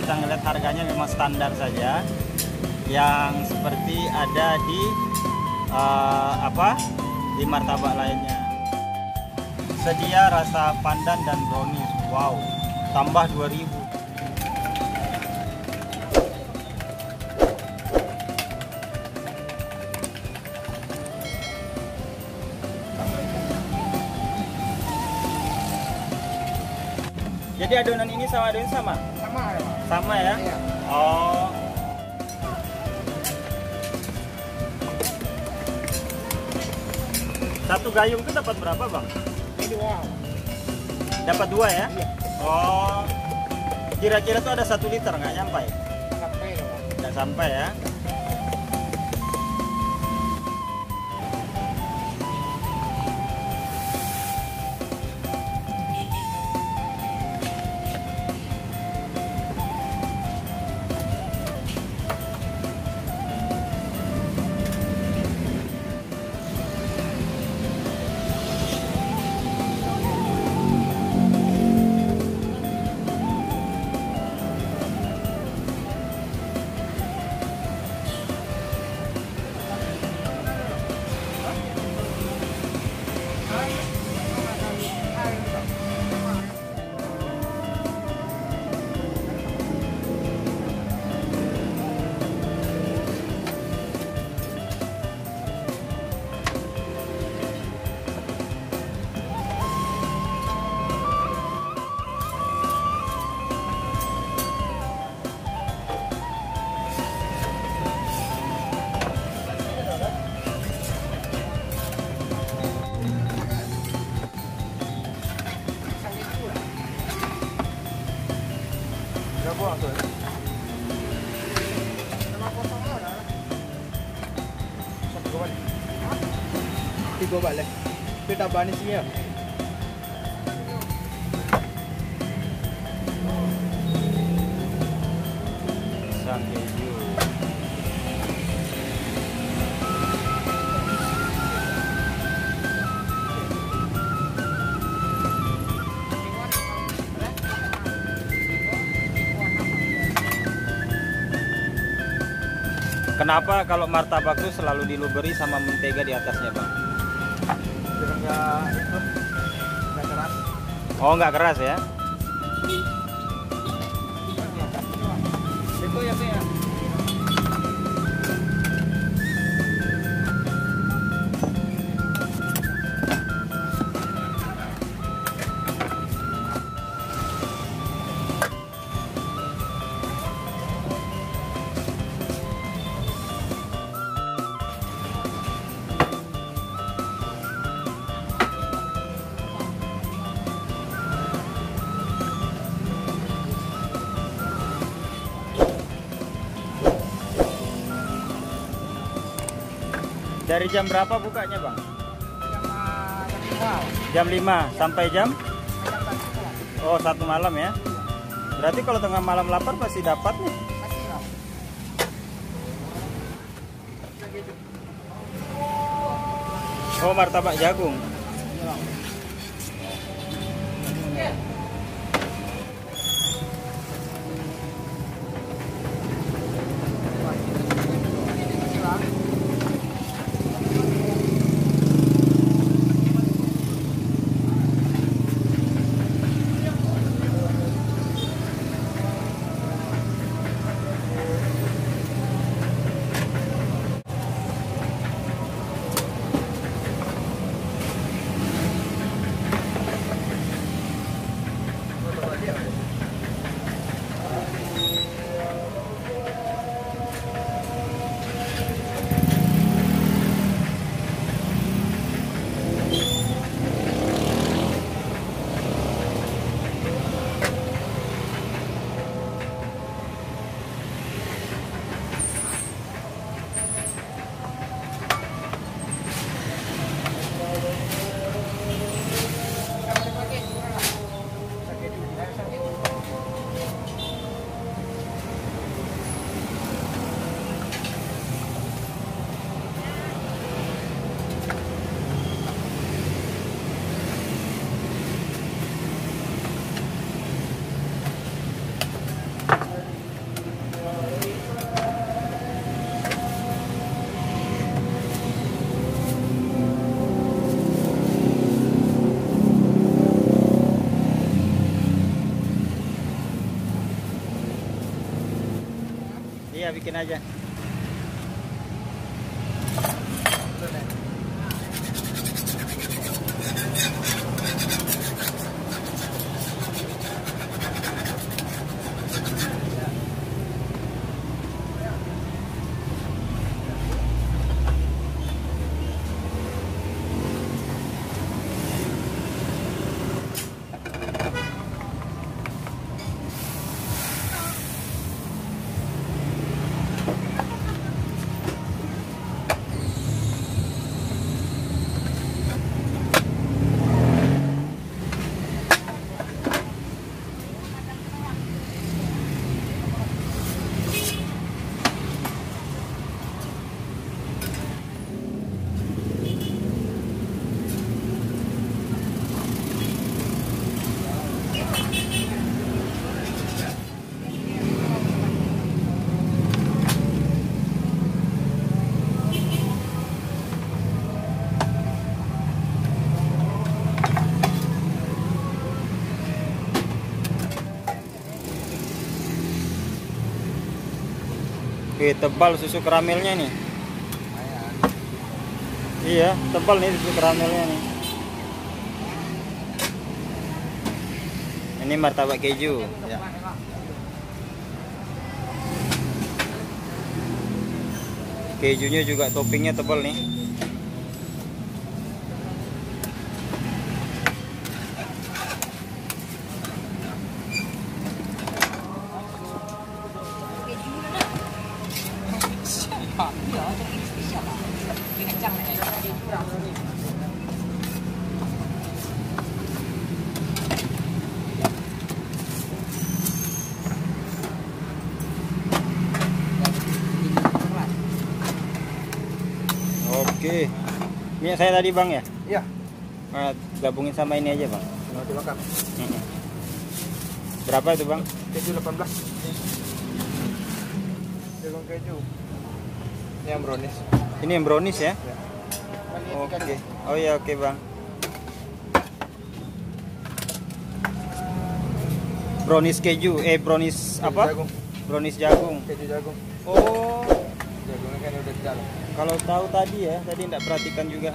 bisa ngeliat harganya memang standar saja, yang seperti ada di di martabak lainnya. Sedia rasa pandan dan brownies. Wow, tambah 2000. Jadi adonan ini sama adonan sama? Sama ya, Pak. Sama ya? Iya. Oh. Satu gayung itu dapat berapa, Bang? Ini wow. Dapat 2 ya? Iya. Oh. Kira-kira tuh ada 1 liter nggak nyampe? Sampai ya, Pak. Nggak sampai ya? Berapa tuh? Tiga balik. Kita banis ya. Pisang keju. Kenapa kalau martabak itu selalu diluburi sama mentega di atasnya, Bang? Biar enggak itu enggak keras. Oh, nggak keras ya? Itu ya, Pak ya. Dari jam berapa bukanya, Bang? Jam 5. Jam 5 sampai jam? Jam 1 Oh, 1 malam ya? Berarti kalau tengah malam lapar pasti dapat nih. Masih lah. Oh, martabak jagung. ya bikin aja. Oke, tebal susu karamelnya nih. Iya, tebal nih susu karamelnya nih. Ini martabak keju. Ya. Kejunya juga toppingnya tebal nih. Oke, minyak saya tadi bang ya? Iya. Gabungin sama ini aja bang. Mau dibakar. Berapa itu bang? Keju 18. Jagung keju. Ini yang brownies. Ini yang brownies ya? Ya. Oke. Oh ya oke bang. Brownies keju, brownies Keju apa? jagung. Brownies jagung. Keju jagung. Oh, Jagungnya kan udah di dalam. kalau tahu tadi ya, tadi tidak perhatikan juga.